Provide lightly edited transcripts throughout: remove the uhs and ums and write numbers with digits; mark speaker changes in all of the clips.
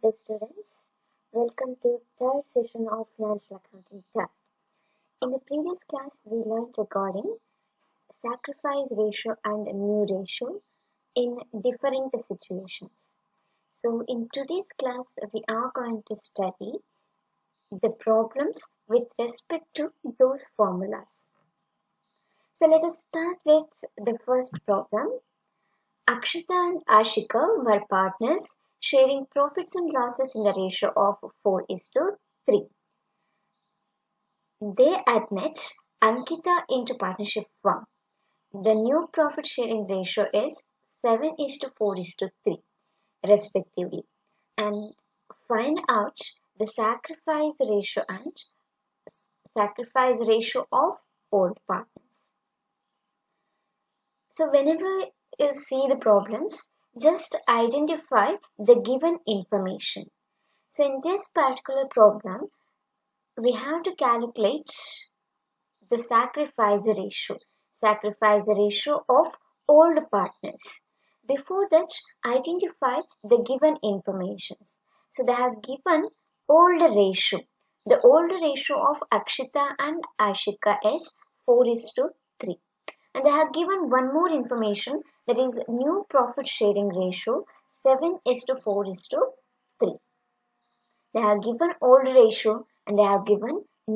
Speaker 1: Dear students, welcome to third session of Financial Accounting Tab. In the previous class, we learned regarding sacrifice ratio and new ratio in different situations. So in today's class, we are going to study the problems with respect to those formulas. So let us start with the first problem. Akshita and Ashika were partners sharing profits and losses in the ratio of 4:3. They admit Ankita into partnership 1. The new profit sharing ratio is 7:4:3 respectively, and find out the sacrifice ratio and sacrifice ratio of old partners. So whenever you see the problems, just identify the given information. So in this particular problem, we have to calculate the sacrifice ratio of old partners. Before that, identify the given informations. So they have given old ratio. The old ratio of Akshita and Ashika is 4:3. And they have given one more information, that is new profit sharing ratio 7:4:3. They have given old ratio and they have given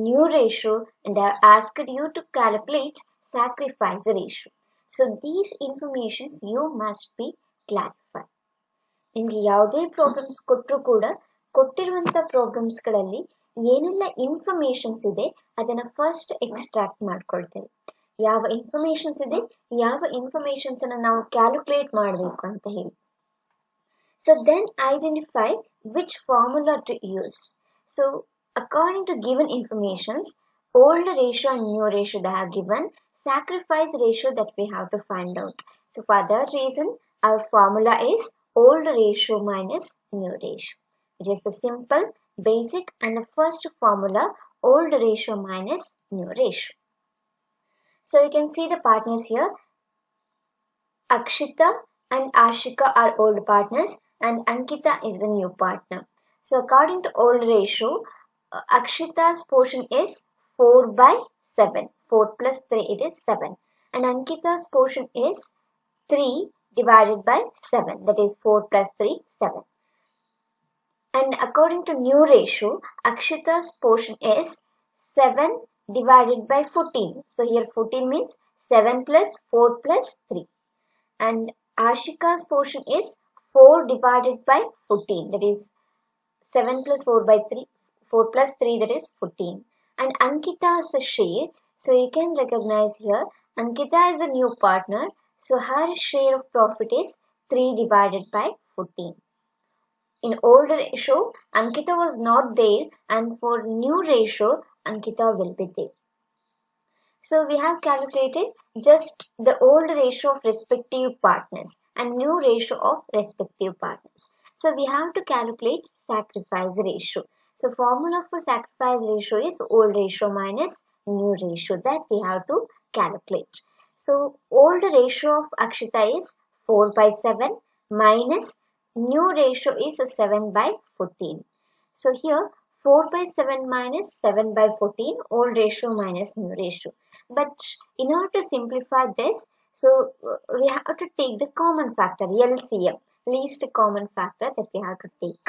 Speaker 1: new ratio, and they have asked you to calculate sacrifice ratio. So these informations you must be clarified. ನಿಮಗೆ ಯಾವುದೇ problems ಕೊಟ್ಟರು ಕೂಡ ಕೊಟ್ಟಿರುವಂತ problems ಗಳಲ್ಲಿ ಏನೆಲ್ಲ informations ಇದೆ ಅದನ್ನ first extract ಮಾಡ್ಕೊಳ್ತೇವೆ. ಯಾವ informations ಇದೆ, ಯಾವ ಇನ್ಫಾರ್ಮೇಶನ್ಸ್ ಅನ್ನ ನಾವು ಕ್ಯಾಲ್ಕುಲೇಟ್ ಮಾಡಬೇಕು ಅಂತ ಹೇಳಿ. So then identify which formula to use. So according to given informations, old ratio and new ratio they have given, sacrifice ratio that we have to find out. So for that reason, our formula is old ratio minus new ratio, which is the simple, basic and the first formula, old ratio minus new ratio. So you can see the partners here. Akshita and Ashika are old partners and Ankita is the new partner. So according to old ratio, Akshita's portion is 4/7. 4 plus 3 it is 7. And Ankita's portion is 3 divided by 7. That is 4 plus 3, 7. And according to new ratio, Akshita's portion is 7 divided by 14. So here 14 means 7 plus 4 plus 3. And Ashika's portion is 4 divided by 14. That is 7 plus 4 by 3. 4 plus 3 that is 14. And Ankita's share, so you can recognize here, Ankita is a new partner. So her share of profit is 3 divided by 14. In old ratio, Ankita was not there, and for new ratio, Ankita will be there. So we have calculated just the old ratio of respective partners and new ratio of respective partners. So we have to calculate sacrifice ratio. So formula for sacrifice ratio is old ratio minus new ratio, that we have to calculate. So old ratio of Akshita is 4/7 minus new ratio is 7/14. So here 4/7 minus 7/14, old ratio minus new ratio. But in order to simplify this, so we have to take the common factor, LCM, least common factor that we have to take.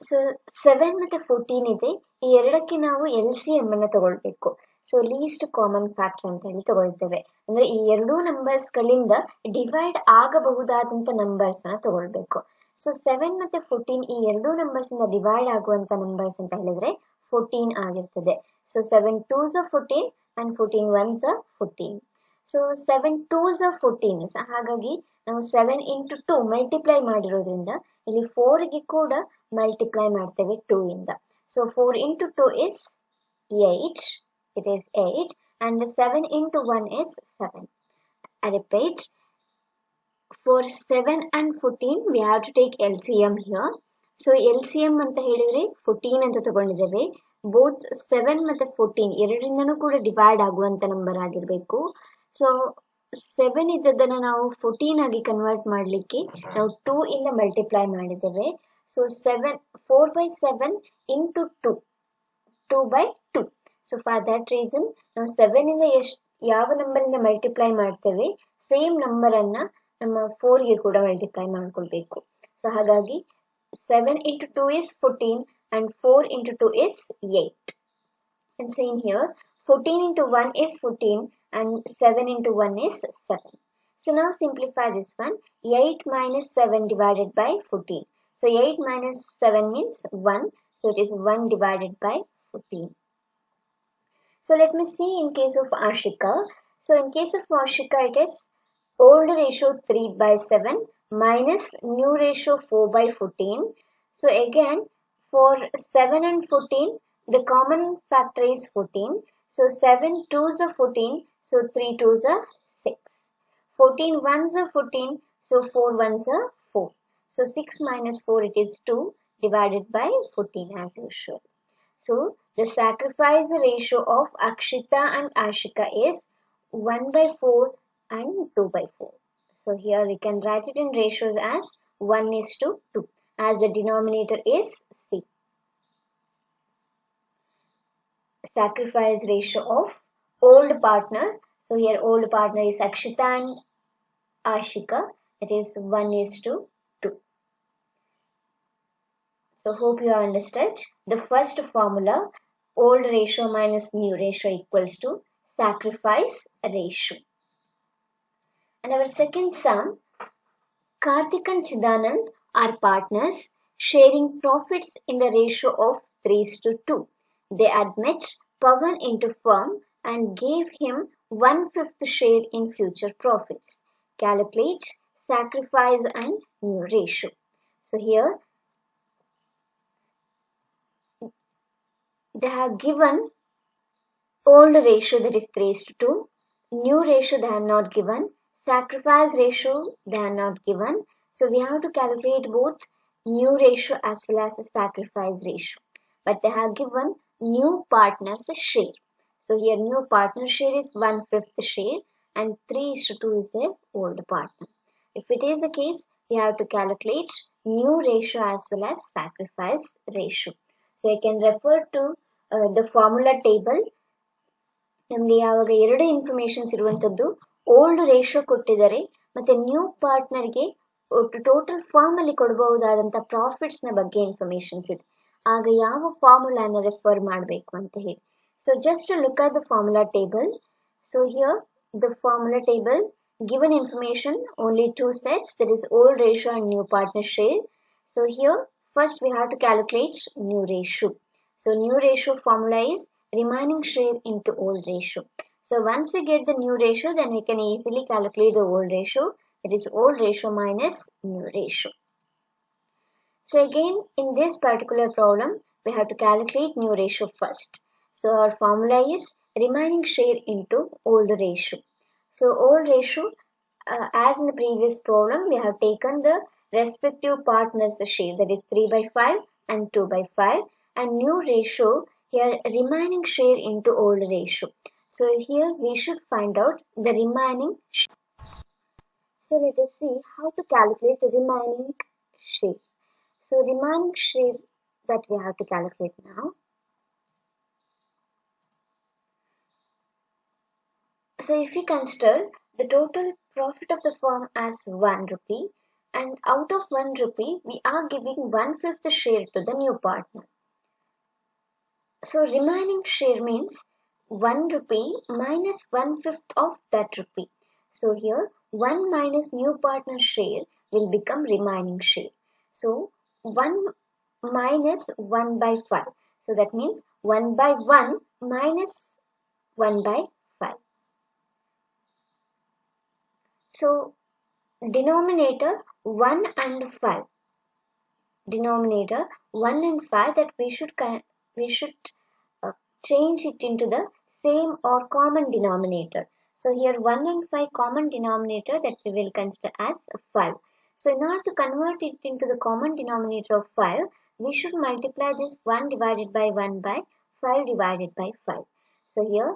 Speaker 1: So 7 ಮತ್ತೆ 14 ಇದೆ, ಈ ಎರಡಕ್ಕೆ ನಾವು LCM ಅನ್ನು ತಗೊಳ್ಬೇಕು. So list common factor ಅಂತ ಹೇಳಿ ತಗೊಳ್ತೇವೆ. ಅಂದ್ರೆ ಈ ಎರಡೂ ನಂಬರ್ಸ್ ಗಳಿಂದ ಡಿವೈಡ್ ಆಗಬಹುದಾದಂತ ನಂಬರ್ಸ್ ಅನ್ನ ತಗೊಳ್ಬೇಕು. ಸೊ 7 ಮತ್ತೆ 14 ಈ ಎರಡೂ ನಂಬರ್ಸ್ ಇಂದ ಡಿವೈಡ್ ಆಗುವಂತ ನಂಬರ್ಸ್ ಅಂತ ಹೇಳಿದ್ರೆ 14 ಆಗಿರ್ತದೆ. So 7 2s are 14 and 14 1s are 14. So 7 2s are 14. ಹಾಗಾಗಿ ನಾವು 7 into 2 ಮಲ್ಟಿಪ್ಲೈ ಮಾಡಿರೋದ್ರಿಂದ ಇಲ್ಲಿ 4 ಗೆ ಕೂಡ ಮಲ್ಟಿಪ್ಲೈ ಮಾಡ್ತೇವೆ 2 ಇಂದ. So 4 into 2 is 8. It is 8, and 7 into 1 is 7. I repeat, for 7 and 14 we have to take LCM here. So LCM ಅಂತ ಹೇಳಿದ್ರೆ 14 ಅಂತ ತಗೊಂಡಿದ್ದೇವೆ. both 7 ಮತ್ತೆ 14 ಎರಡರಿಂದನೂ ಕೂಡ ಡಿವೈಡ್ ಆಗುವಂತ ನಂಬರ್ ಆಗಿರಬೇಕು. ಸೊ 7 ಇದ್ದದನ್ನ ನಾವು 14 ಆಗಿ ಕನ್ವರ್ಟ್ ಮಾಡಲಿಕ್ಕೆ ನಾವು 2 ಇಂದ ಮಲ್ಟಿಪ್ಲೈ ಮಾಡಿದ್ದೇವೆ. So 4 by 7 into 2, 2 by 2. So for that reason ನಾವು 7 ಇಂದ ಯಾವ ನಂಬರ್ ಇಂದ ಮಲ್ಟಿಪ್ಲೈ ಮಾಡ್ತೇವೆ ಸೇಮ್ ನಂಬರ್ ಅನ್ನ ನಮ್ಮ 4 ಗೆ ಕೂಡ ಮಲ್ಟಿಪ್ಲೈ ಮಾಡ್ಕೊಳ್ಬೇಕು. ಸೊ ಹಾಗಾಗಿ 7 into 2 is 14 and 4 into 2 is 8. And same here, 14 into 1 is 14 and 7 into 1 is 7. So now simplify this one. 8 minus 7 divided by 14. So 8 minus 7 means 1. So it is 1 divided by 14. So let me see in case of Ashika. So in case of Ashika, it is old ratio 3 by 7 minus new ratio 4 by 14. So again, for 7 and 14, the common factor is 14. So 7 2s are 14, so 3 2s are 6. 14 1s are 14, so 4 1s are 4. So 6 minus 4, it is 2 divided by 14 as usual. So the sacrifice ratio of Akshita and Ashika is 1 by 4 and 2 by 4. So here we can write it in ratios as 1:2, as the denominator is C. Sacrifice ratio of old partner. So here old partner is Akshita and Ashika. It is 1:2. So hope you have understood. The first formula, old ratio minus new ratio equals to sacrifice ratio. And our second sum, Karthik and Chidanand are partners sharing profits in the ratio of 3:2. They admit Pawan into firm and gave him 1/5 share in future profits. Calculate sacrifice and new ratio. So here they have given old ratio, that is 3:2, new ratio they have not given, sacrifice ratio they are not given. So we have to calculate both new ratio as well as the sacrifice ratio. But they have given new partners share. So here new partner share is 1/5 share and 3:2 is their old partner. If it is the case, we have to calculate new ratio as well as sacrifice ratio. So I can refer to the formula table. ನಮಗೆ ಯಾವಾಗ ಎರಡು informations ಇರುವಂತದ್ದು, old ratio ಕೊಟ್ಟಿದ್ದಾರೆ ಮತ್ತೆ new ಪಾರ್ಟ್ನರ್ಗೆ total form ಅಲ್ಲಿ ಕೊಡಬಹುದಾದಂತಹ profits ನ ಬಗ್ಗೆ informations ಇದೆ. ಆಗ ಯಾವ ಫಾರ್ಮುಲಾನ ರೆಫರ್ ಮಾಡಬೇಕು ಅಂತ ಹೇಳಿ. So just look at the formula table. So here the formula table given information only two sets, that is old ratio and new partner share. So here first we have to calculate new ratio. So new ratio formula is remaining share into old ratio. So once we get the new ratio, then we can easily calculate the old ratio, that is old ratio minus new ratio. So again in this particular problem we have to calculate new ratio first. So our formula is remaining share into old ratio. So old ratio, as in the previous problem, we have taken the respective partners share, that is 3 by 5 and 2 by 5, and new ratio here remaining share into old ratio. So here we should find out the remaining share. So let us see how to calculate the remaining share. So remaining share that we have to calculate now. So if we consider the total profit of the firm as 1 rupee, and out of 1 rupee we are giving 1/5 share to the new partner. So remaining share means 1 rupee minus 1/5 of that rupee. So here 1 minus new partner share will become remaining share. So 1 minus 1 by 5. So that means 1 by 1 minus 1 by 5. So denominator 1 and 5. Denominator 1 and 5, that we should change it into the same or common denominator. So here 1 and 5 common denominator, that we will consider as 5. So in order to convert it into the common denominator of 5, we should multiply this 1 divided by 1 by 5 divided by 5. So here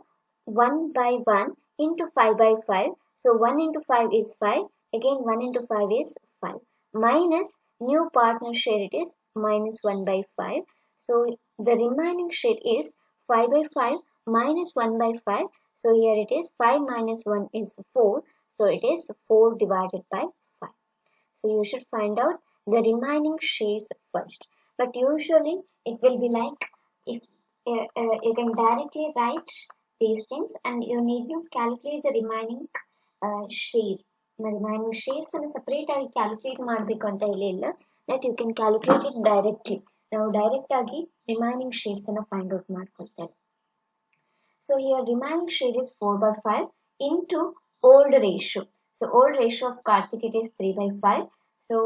Speaker 1: 1 by 1 into 5 by 5, So 1 into 5 is 5. Again 1 into 5 is 5. Minus new partner share, it is minus 1 by 5. So the remaining share is 5 by 5 minus 1 by 5. So here it is 5 minus 1 is 4. So it is 4 divided by 5. So you should find out the remaining shares first. But usually it will be like, if you can directly write these things and you need to calculate the remaining share. The remaining shares and separate ಆಗಿ calculate ಮಾಡಬೇಕು ಅಂತ ಹೇಳಿಲ್ಲ, that you can calculate it directly. ನಾವು direct ಆಗಿ remaining shares ಅನ್ನು find out ಮಾಡ್ಕೊಳ್ತೇವೆ. So here remaining share is 4 by 5 into old ratio. So old ratio of Karthik, it is 3 by 5. So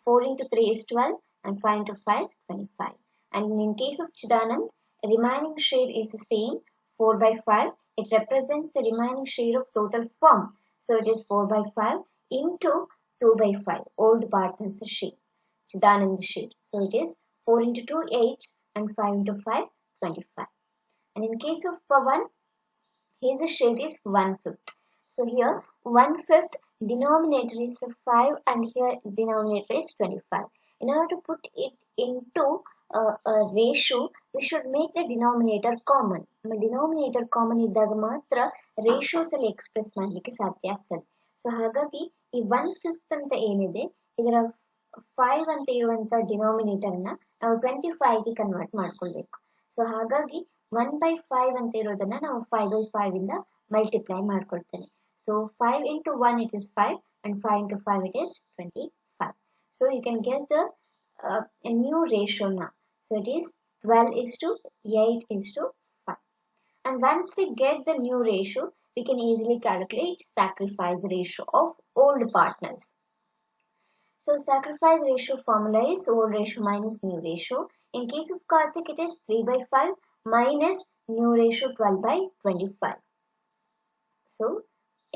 Speaker 1: 4 into 3 is 12 and 5 into 5, 25. And in case of Chidanand, remaining share is the same, 4 by 5. It represents the remaining share of total firm. So it is 4 by 5 into 2 by 5, old partner's share, Chidanand's share. So it is 4 into 2, 8 and 5 into 5, 25. And in case of Pawan, his share is 1/5. So here 1/5 denominator is 5 and here denominator is 25. In order to put it into a ratio, we should make the denominator common. Denominator common ಇದ್ದಾಗ ಮಾತ್ರ ratios ಅಲ್ಲಿ express ಮಾಡಲಿಕ್ಕೆ ಸಾಧ್ಯ ಆಗ್ತದೆ. So ಹಾಗಾಗಿ ಈ 1/5 ಅಂತ ಏನಿದೆ ಇದರ 5 ಅಂತ ಇರುವಂತ ಡಿನಾಮಿನೇಟರ್ ನ ನಾವು 25 ಗೆ ಕನ್ವರ್ಟ್ ಮಾಡ್ಕೊಳ್ಬೇಕು. ಸೊ ಹಾಗಾಗಿ 1 by 5 ಅಂತ ಇರೋದನ್ನ ನಾವು 5 by 5 ಇಂದ multiply ಮಾಡ್ಕೊಳ್ತೇನೆ. So 5 into 1 it is 5 and 5 into 5 it is 25. So you can get the a new ratio now. So it is 12 is to 8 is to 5. And once we get the new ratio, we can easily calculate sacrifice ratio of old partners. So sacrifice ratio formula is old ratio minus new ratio. In case of Karthik, it is 3 by 5 minus new ratio 12 by 25. So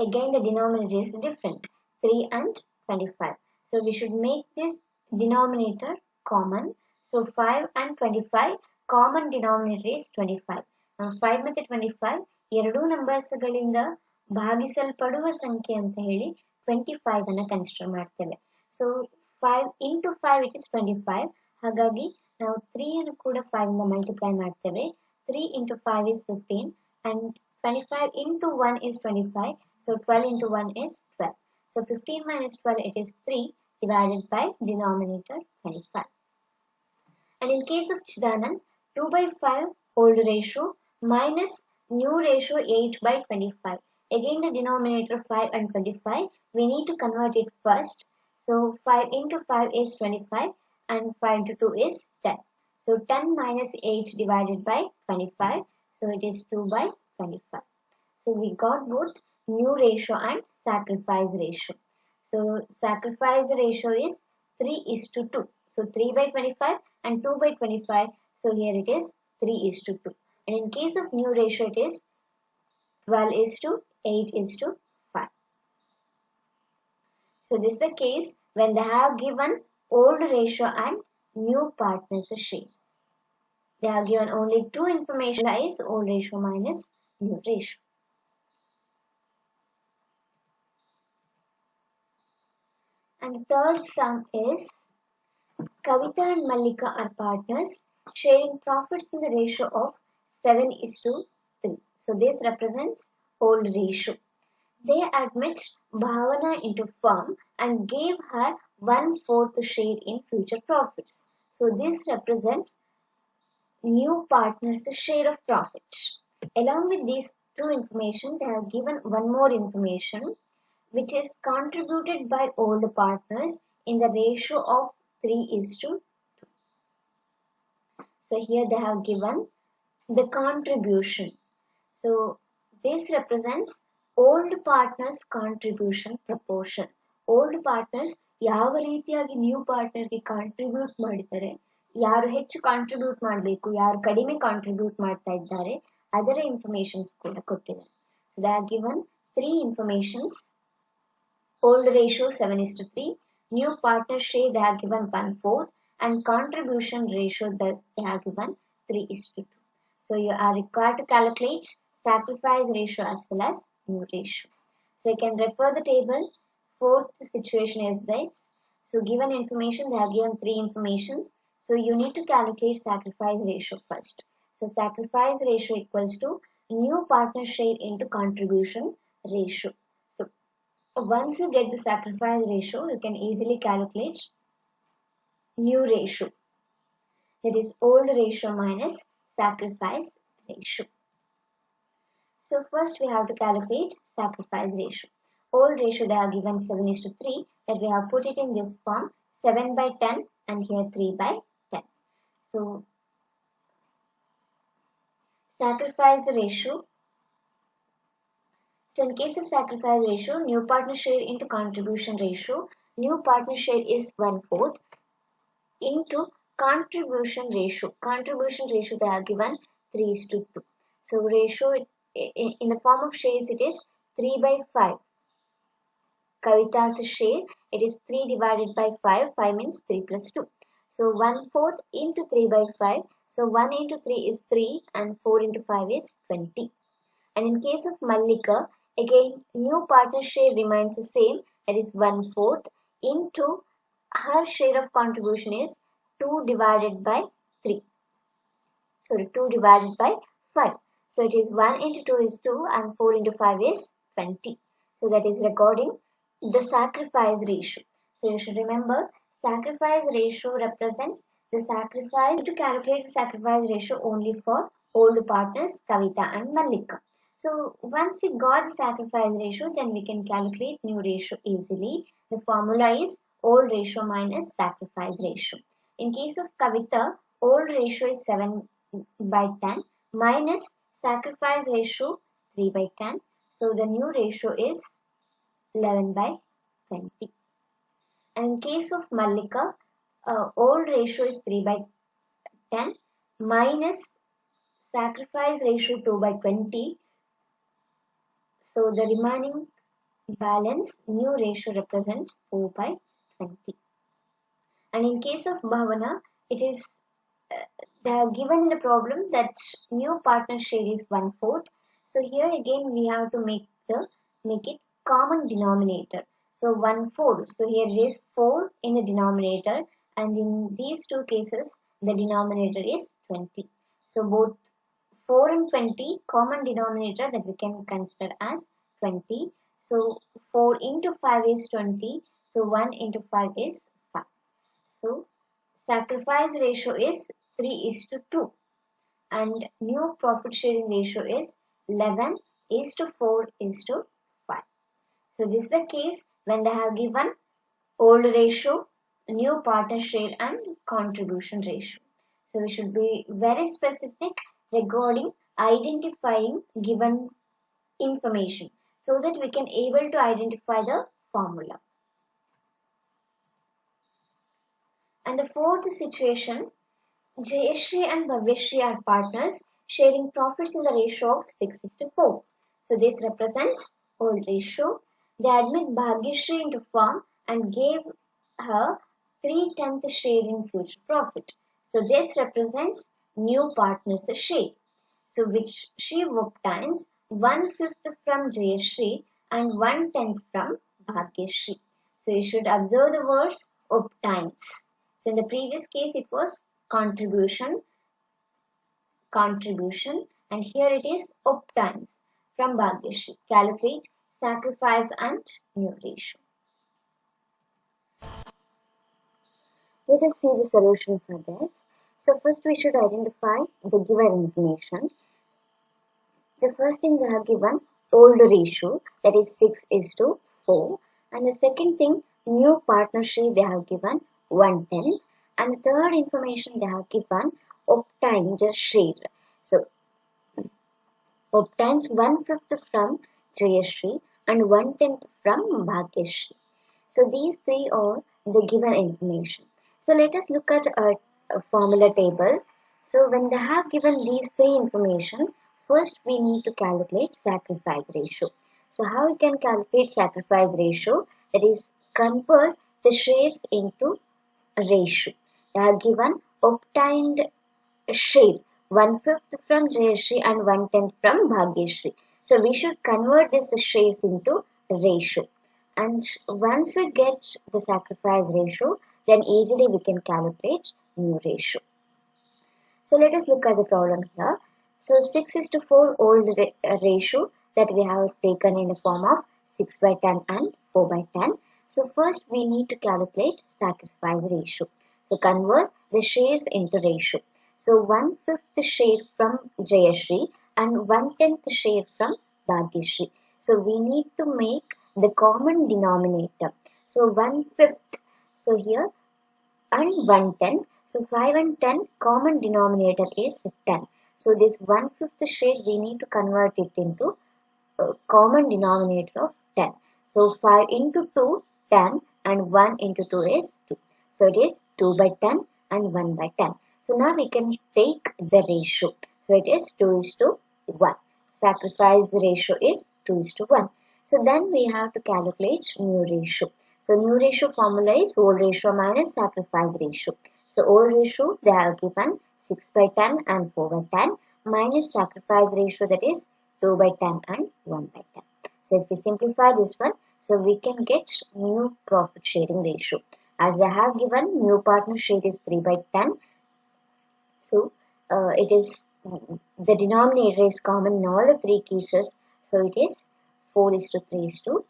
Speaker 1: again the denominator is different, 3 and 25. So we should make this denominator common. So 5 and 25 common denominator is 25. Now 5 ಮತ್ತು 25 ಎರಡು numbers ಗಳಿಂದ ಭಾಗಿಸಲ್ಪಡುವ ಸಂಖ್ಯೆ ಅಂತ ಹೇಳಿ 25 ಅನ್ನು consider ಮಾಡ್ತೇವೆ. So 5 into 5 it is 25. ಹಾಗಾಗಿ ನಾವು 3 ಅನ್ನು ಕೂಡ 5 ಇಂದ ಮಲ್ಟಿಪ್ಲೈ ಮಾಡ್ತೇವೆ. 3 into 5 is 15 and 25 into 1 is 25. So 12 into 1 is 12. So 15 minus 12 it is 3 divided by denominator 25. And in case of Chidanand, 2 by 5 old ratio minus new ratio 8 by 25. Again the denominator 5 and 25. We need to convert it first. So 5 into 5 is 25 and 5 into 2 is 10. So 10 minus 8 divided by 25. So it is 2 by 25. So we got both new ratio and sacrifice ratio. So sacrifice ratio is 3 is to 2. So 3 by 25 and 2 by 25. So here it is 3 is to 2. And in case of new ratio it is 12 is to 8 is to 5. So this is the case when they have given old ratio and new partners share. They have given only two information, is old ratio minus new ratio. And the third sum is Kavita and Mallika are partners sharing profits in the ratio of 7 is to 3. So this represents old ratio. They admit Bhavana into firm and gave her 1/4 share in future profits. So this represents new partners' share of profit. Along with these two information, they have given one more information, which is contributed by old partners in the ratio of 3 is to 2. So here they have given the contribution. So this represents old partners contribution proportion. Old partners ಯಾವ ರೀತಿಯಾಗಿ new ಪಾರ್ಟ್ನರ್ಗೆ contribute ಮಾಡಿದ್ದಾರೆ, ಯಾರು ಹೆಚ್ಚು contribute ಮಾಡಬೇಕು, ಯಾರು ಕಡಿಮೆ contribute ಮಾಡ್ತಾ ಇದ್ದಾರೆ, ಅದರ ಇನ್ಫಾರ್ಮೇಶನ್ಸ್ ಕೂಡ ಕೊಟ್ಟಿದ್ದಾರೆ. So they are given three informations. Old ratio 7 is to 3, new partner share they have given 1/4, and contribution ratio thus they have given 3 is to 2. So you are required to calculate sacrifice ratio as well as new ratio. So So you can refer the table. Fourth situation is this. So given information, they have given three informations. So you need to calculate sacrifice ratio first. So sacrifice ratio equals to new partner share into contribution ratio. So once you get the sacrifice ratio, you can easily calculate new ratio. That is old ratio minus sacrifice ratio. So first we have to calculate sacrifice ratio. Old ratio they are given 7:3, that we have put it in this form 7/10 and here 3/10. So sacrifice ratio. So in case of sacrifice ratio, new partner share into contribution ratio, new partner share is 1/4 into contribution ratio. Contribution ratio they are given 3:2. So ratio in the form of shares it is 3/5. Kavita's share, it is 3 divided by 5. 5 means 3 plus 2. So 1/4 into 3/5. So 1 into 3 is 3 and 4 into 5 is 20. And in case of Mallika, again new partner share remains the same. That is 1/4 into her share of contribution is 2 divided by 3. Sorry, 2 divided by 5. So it is 1 into 2 is 2 and 4 into 5 is 20. So that is recording the sacrifice ratio. So you should remember sacrifice ratio represents the sacrifice. To calculate the sacrifice ratio only for old partners Kavita and Mallika. So once we got the sacrifice ratio, then we can calculate new ratio easily. The formula is old ratio minus sacrifice ratio. In case of Kavita, old ratio is 7/10 minus sacrifice ratio 3/10. So the new ratio is 11/20. And in case of Mallika, old ratio is 3/10 minus sacrifice ratio 2/20. So the remaining balance new ratio represents 4/20. And in case of Bhavana, it is they have given the problem that new partner share is 1/4. So here again we have to make it common denominator. So 1/4. So here it is 4 in the denominator, and in these two cases the denominator is 20. So both 4 and 20 common denominator that we can consider as 20. So 4 into 5 is 20. So 1 into 5 is 5. So sacrifice ratio is 3:2 and new profit sharing ratio is 11:4:5. So this is the case when they have given old ratio, new partner share and contribution ratio. So we should be very specific regarding identifying given information so that we can able to identify the formula. And the fourth situation, Jayashree and Bhavyashree are partners sharing profits in the ratio of 6:4. So this represents old ratio. They admit Bhagyashree into firm and gave her 3/10 share in future profit. So this represents new partner's share. So which she obtains 1/5 from Jayashree and 1/10 from Bhagyashree. So you should observe the words obtains. So in the previous case it was contribution, and here it is obtains from Bhagyashree. Calculate sacrifice and new ratio. Let us see the solution for this. So first we should identify the given information. The first thing they have given old ratio, that is 6:4, and the second thing new partnership they have given 1/10, and the third information they have given obtained share. So obtains 1/5 from Jayashree and 1/10 from Bhagyashree. So these three are the given information. So let us look at a formula table. So when they have given these three information, first we need to calculate sacrifice ratio. So how we can calculate sacrifice ratio? That is, convert the shares into a ratio. They are given obtained share 1/5 from Jayashree and 1/10 from Bhagyashree. So we should convert these shares into ratio. And once we get the sacrifice ratio, then easily we can calculate mu ratio. So let us look at the problem here. So 6:4 old ratio that we have taken in the form of 6/10 and 4/10. So first we need to calculate sacrifice ratio. So convert the shares into ratio. So 1/5 share from Jayashree and 1/10 share from Bhagyashree. So we need to make the common denominator. So 1/5. So here and 1/10. So 5 and 10 common denominator is 10. So this 1/5 share we need to convert it into common denominator of 10. So 5 into 2, 10 and 1 into 2 is 2. So it is 2/10 and 1/10. So now we can take the ratio. So it is 2:1. Sacrifice ratio is 2:1. So then we have to calculate mu ratio. So mu ratio formula is old ratio minus sacrifice ratio. So old ratio they have given 6/10 and 4/10 minus sacrifice ratio that is 2/10 and 1/10. So if we simplify this one, so we can get new profit sharing ratio. As I have given, new partner share is 3/10. So it is the denominator is common in all the three cases. So it is 4:3:3.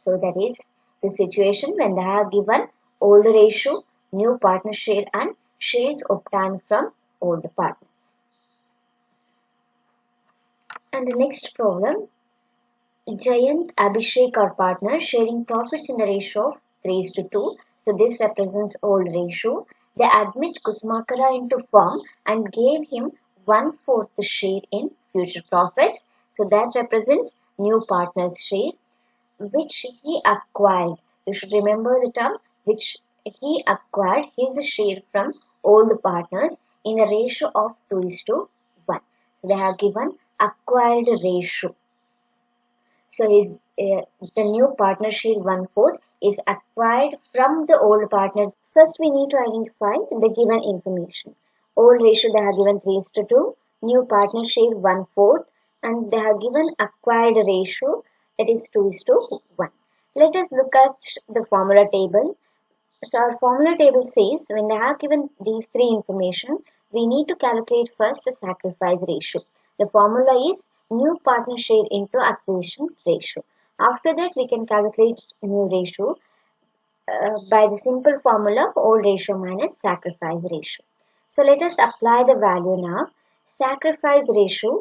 Speaker 1: So that is the situation when they have given old ratio, new partner share and shares obtained from old partners. And the next problem, Jayant, Abhishek are partners sharing profits in the ratio of 3:2. So this represents old ratio. They admit Kusmakara into firm and gave him 1/4 share in future profits. So that represents new partner's share, which he acquired. You should remember the term which he acquired his share from old partners in the ratio of 2:1. So they have given acquired ratio. So the new partner share 1/4 is acquired from the old partner. First we need to identify the given information. Old ratio they have given 3:2, new partner share 1/4 and they have given acquired ratio that is 2:1. Let us look at the formula table. So our formula table says when they have given these three information, we need to calculate first the sacrifice ratio. The formula is new partner share into acquisition ratio. After that, we can calculate new ratio by the simple formula old ratio minus sacrifice ratio. So let us apply the value now. Sacrifice ratio.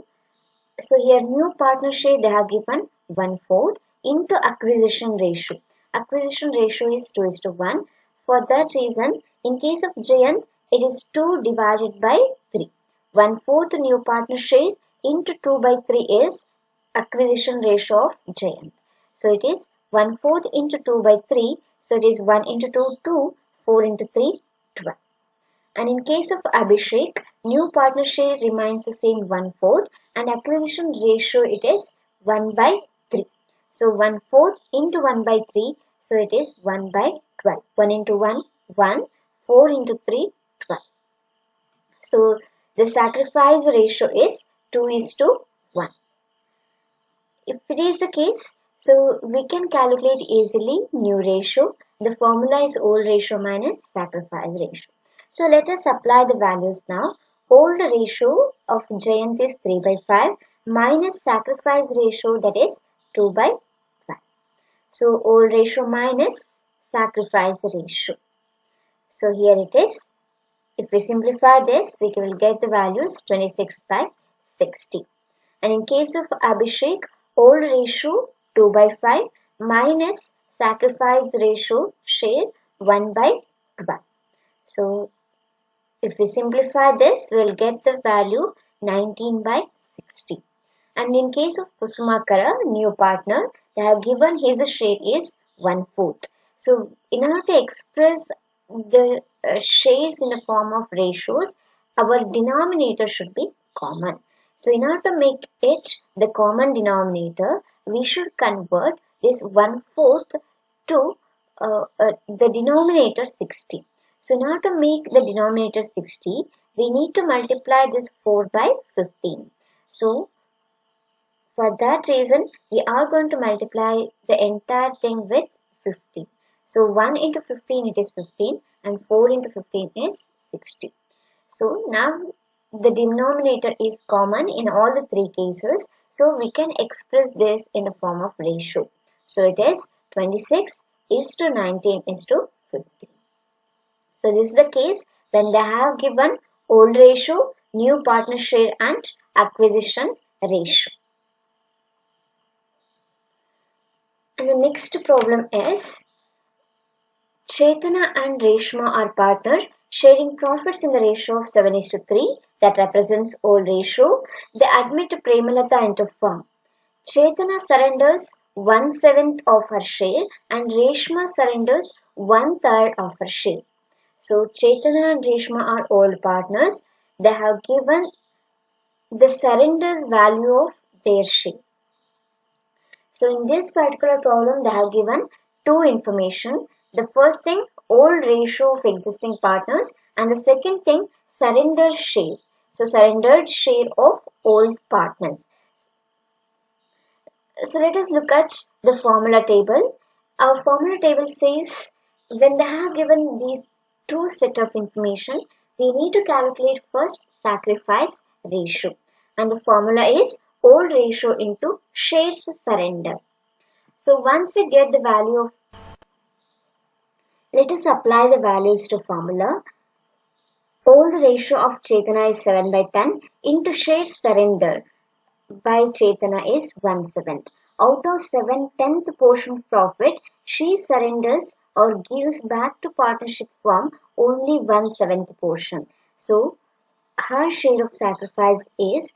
Speaker 1: So here new partner share they have given 1/4 into acquisition ratio. Acquisition ratio is 2:1. For that reason, in case of Jayant, it is 2 divided by 3. 1/4 new partner share into 2/3 is acquisition ratio of Jayant. So it is 1/4 into 2/3. So it is 1 into 2, 2, 4 into 3, 12. And in case of Abhishek, new partner share remains the same 1/4 and acquisition ratio it is 1/3. So 1/4 into 1/3, so it is 1/12. 1 into 1, 1, 4 into 3, 12. So the sacrifice ratio is 2:1. If it is the case, so we can calculate easily new ratio. The formula is old ratio minus sacrifice ratio. So let us apply the values now. Old ratio of Jayant is 3/5 minus sacrifice ratio that is 2/5. So old ratio minus sacrifice ratio. So here it is. If we simplify this, we will get the values 26/60. And in case of Abhishek, old ratio 2/5 minus sacrifice ratio share 1/12. So if we simplify this, we will get the value 19/60. And in case of Kusumakara, new partner, they have given his share is 1/4. So in order to express the shares in the form of ratios, our denominator should be common. So in order to make it the common denominator, we should convert this 1/4 to the denominator 60. So in order to make the denominator 60, we need to multiply this 4/15. So For that reason, we are going to multiply the entire thing with 15. So 1 into 15 it is 15 and 4 into 15 is 60. So now the denominator is common in all the three cases. So we can express this in the form of ratio. So it is 26 is to 19 is to 15. So this is the case when they have given old ratio, new partner share and acquisition ratio. And the next problem is Chetana and Reshma are partners sharing profits in the ratio of 7:3 that represents old ratio. They admit Premalata into firm. Chetana surrenders 1/7 of her share and Reshma surrenders 1/3 of her share. So Chetana and Reshma are old partners. They have given the surrenders value of their share. So in this particular problem, they have given two information. The first thing, old ratio of existing partners, and the second thing, surrender share. So surrendered share of old partners. So let us look at the formula table. Our formula table says when they have given these two set of information, we need to calculate first sacrifice ratio. And the formula is old ratio into shares surrender. So once we get the value of, let us apply the values to formula. Old ratio of Chetana is 7/10 into share surrender by Chetana is 1/7. Out of 7/10 portion profit, she surrenders or gives back to partnership firm only 1/7 portion. So her share of sacrifice is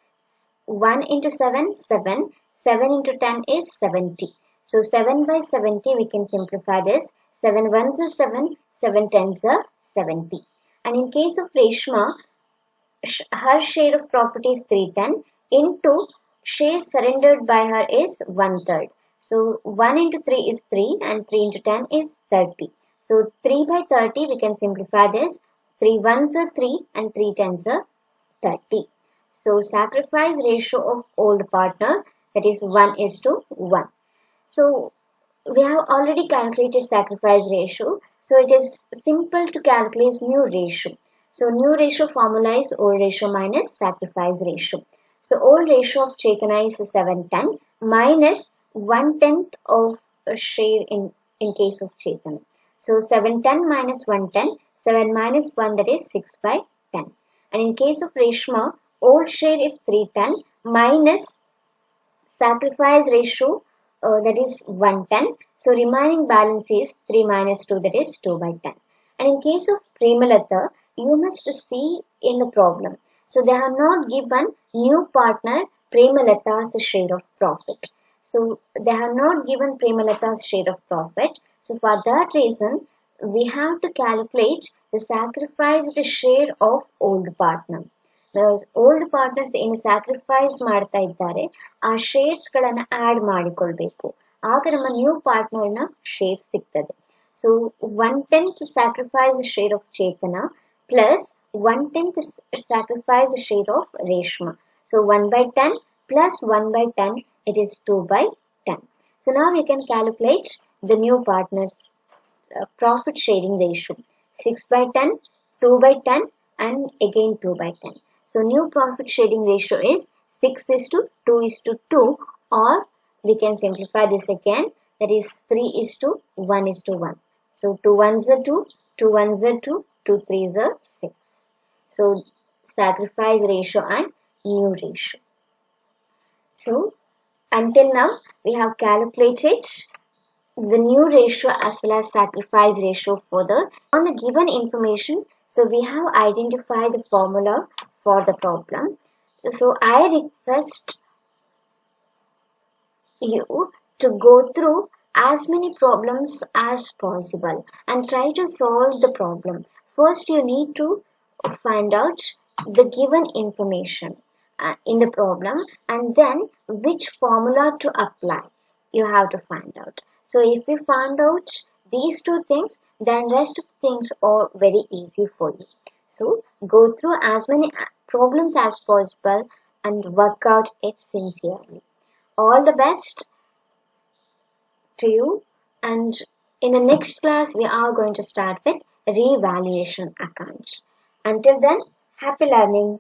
Speaker 1: 1 into 7, 7. 7 into 10 is 70. So 7/70 we can simplify this. 7 ones are 7, 7 tens are 70. And in case of Reshma, her share of profit is 310 into share surrendered by her is 1/3. So 1 into 3 is 3 and 3 into 10 is 30. So 3/30 we can simplify this. 3 ones are 3 and 3 tens are 30. So sacrifice ratio of old partner, that is 1:1. So we have already calculated sacrifice ratio. So it is simple to calculate new ratio. So new ratio formula is old ratio minus sacrifice ratio. So old ratio of Chetana is 7/10 minus 1/10 of a share in case of Chetana. So 7/10 minus 1/10, 7 minus 1, that is 6/10. And in case of Reshma, old share is 310 minus sacrifice ratio, that is 110. So remaining balance is 3 minus 2, that is 2/10. And in case of Premalata, you must see in the problem. So they have not given new partner Premalata's share of profit. So they have not given Premalata's share of profit. So for that reason, we have to calculate the sacrificed share of old partner. Old partners ಏನು sacrifice ಮಾಡ್ತಾ ಇದ್ದಾರೆ ಆ shares ಗಳನ್ನ add ಮಾಡಿಕೊಳ್ಬೇಕು, ಆಗ ನಮ್ಮ new ಪಾರ್ಟ್ನರ್ನ share ಸಿಗ್ತದೆ. So 1/10 sacrifice share of Chetana plus 1/10 sacrifice share of Reshma. So 1/10 plus 1/10, it is 2/10. So now we can calculate the new partners profit sharing ratio. 6/10, 2/10 and again 2/10. So new profit sharing ratio is 6:2:2, or we can simplify this again, that is 3:1:1. So 2 ones are 2, 2 ones are 2, 2 threes are 6. So sacrifice ratio and new ratio. So until now we have calculated the new ratio as well as sacrifice ratio for the on the given information. So we have identified the formula for the problem. So I request you to go through as many problems as possible and try to solve the problem. First you need to find out the given information in the problem, and then which formula to apply you have to find out. So if you find out these two things, then rest of things are very easy for you. So go through as many problems as possible and work out it sincerely. all the best to you. And in the next class, we are going to start with revaluation accounts. Until then, happy learning.